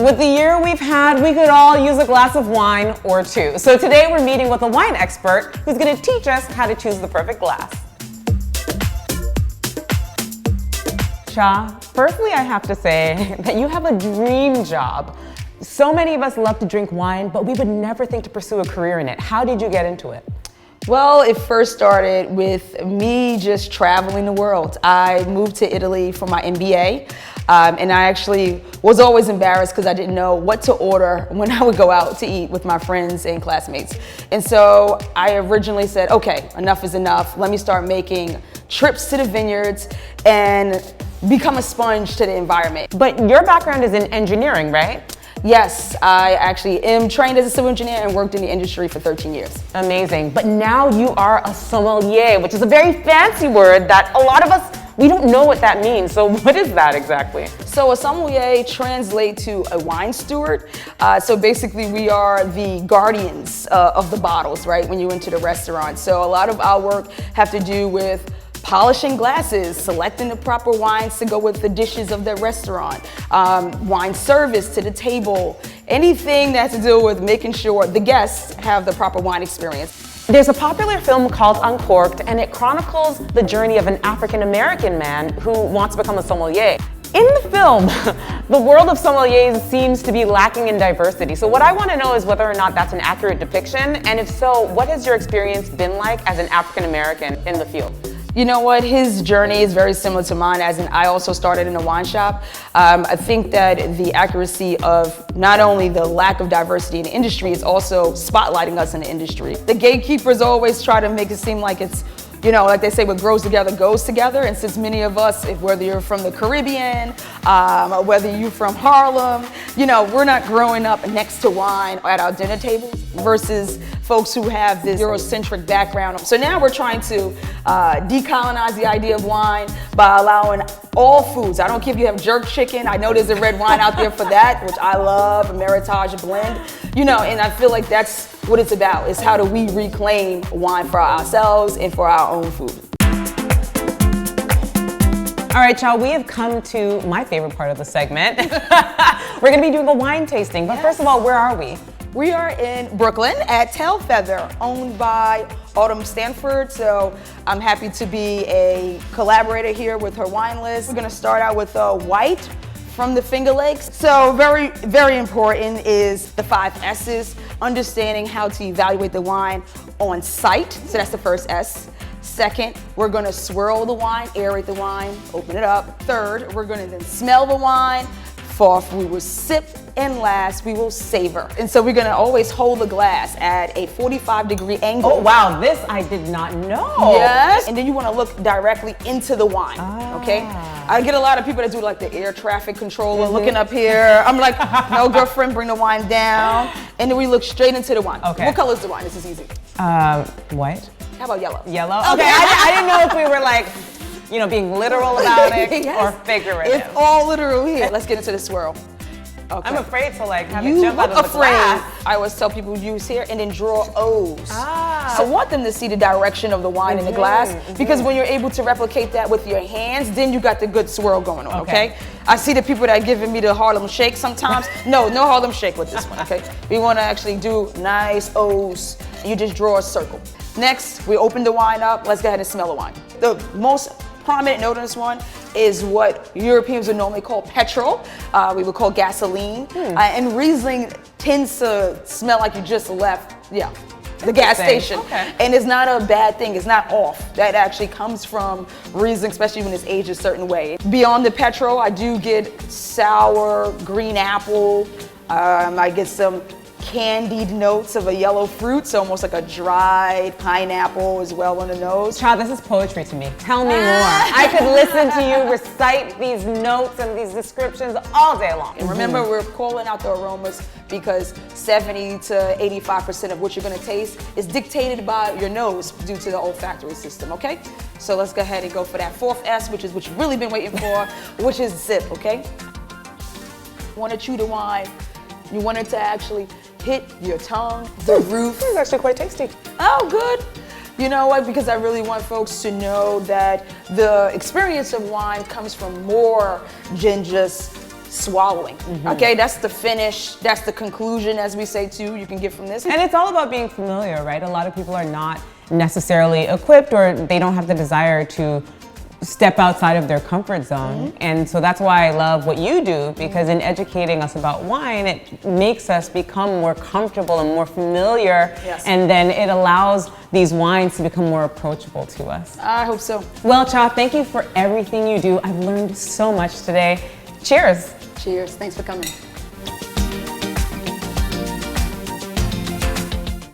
With the year we've had, we could all use a glass of wine or two. So today we're meeting with a wine expert who's going to teach us how to choose the perfect glass. Cha, firstly I have to say that you have a dream job. So many of us love to drink wine, but we would never think to pursue a career in it. How did you get into it? Well, it first started with me just traveling the world. I moved to Italy for my MBA, and I actually was always embarrassed because I didn't know what to order when I would go out to eat with my friends and classmates. And so I originally said, okay, enough is enough. Let me start making trips to the vineyards and become a sponge to the environment. But your background is in engineering, right? Yes, I actually am trained as a civil engineer and worked in the industry for 13 years. Amazing. But now you are a sommelier, which is a very fancy word that a lot of us, we don't know what that means. So what is that exactly? So a sommelier translates to a wine steward. So basically we are the guardians of the bottles, right, when you enter the restaurant. So a lot of our work have to do with polishing glasses, selecting the proper wines to go with the dishes of their restaurant, wine service to the table, anything that has to do with making sure the guests have the proper wine experience. There's a popular film called Uncorked, and it chronicles the journey of an African-American man who wants to become a sommelier. In the film, the world of sommeliers seems to be lacking in diversity. So what I want to know is whether or not that's an accurate depiction, and if so, what has your experience been like as an African-American in the field? You know what, his journey is very similar to mine, as in I also started in a wine shop. I think that the accuracy of not only the lack of diversity in the industry is also spotlighting us in the industry. The gatekeepers always try to make it seem like it's, you know, like they say, what grows together goes together. And since many of us, whether you're from the Caribbean, or whether you're from Harlem, you know, we're not growing up next to wine at our dinner tables versus folks who have this Eurocentric background. So now we're trying to decolonize the idea of wine by allowing all foods. I don't care if you have jerk chicken. I know there's a red wine out there for that, which I love, a Meritage blend. You know, and I feel like that's what it's about, is how do we reclaim wine for ourselves and for our own food. All right, y'all, we have come to my favorite part of the segment. We're gonna be doing a wine tasting, but first of all, where are we? We are in Brooklyn at Tailfeather, owned by Autumn Stanford. So I'm happy to be a collaborator here with her wine list. We're gonna start out with a white from the Finger Lakes. So very, very important is the 5 S's, understanding how to evaluate the wine on site. So that's the first S. Second, we're gonna swirl the wine, aerate the wine, open it up. Third, we're gonna then smell the wine. Fourth, we will sip, and last, we will savor. And so we're gonna always hold the glass at a 45-degree angle. Oh wow, this I did not know. Yes, and then you wanna look directly into the wine, okay? I get a lot of people that do like the air traffic controller looking up here. I'm like, no, girlfriend, bring the wine down. And then we look straight into the wine. Okay. What color is the wine? This is easy. White? How about yellow? Yellow? Okay, I didn't know if we were like, you know, being literal about it Yes. or figurative. It's all literal here. Let's get into the swirl. Okay. I'm afraid to like have You it jump out look of the afraid. glass. I always tell people use here and then draw O's. So I want them to see the direction of the wine in the glass, because when you're able to replicate that with your hands, then you got the good swirl going on, okay? I see the people that are giving me the Harlem Shake sometimes. No Harlem Shake with this one, okay? We want to actually do nice O's. You just draw a circle. Next, we open the wine up. Let's go ahead and smell the wine. The most prominent note on this one is what Europeans would normally call petrol. We would call gasoline. And Riesling tends to smell like you just left, the gas station. Okay. And it's not a bad thing, it's not off. That actually comes from Riesling, especially when it's aged a certain way. Beyond the petrol, I do get sour green apple. I get some candied notes of a yellow fruit, so almost like a dried pineapple as well on the nose. Cha, this is poetry to me. Tell me more. I could listen to you recite these notes and these descriptions all day long. And remember, we're calling out the aromas because 70 to 85% of what you're gonna taste is dictated by your nose due to the olfactory system, okay? So let's go ahead and go for that 4th S, which is what you've really been waiting for, which is sip, okay? You wanna chew the wine. You want it to actually hit your tongue, the roof. This is actually quite tasty. Oh, good. You know what? Because I really want folks to know that the experience of wine comes from more than just swallowing. Okay, that's the finish, that's the conclusion, as we say too, you can get from this. And it's all about being familiar, right? A lot of people are not necessarily equipped, or they don't have the desire to step outside of their comfort zone. And so that's why I love what you do, because in educating us about wine, it makes us become more comfortable and more familiar. Yes. And then it allows these wines to become more approachable to us. I hope so. Well, Cha, thank you for everything you do. I've learned so much today. Cheers. Cheers, thanks for coming.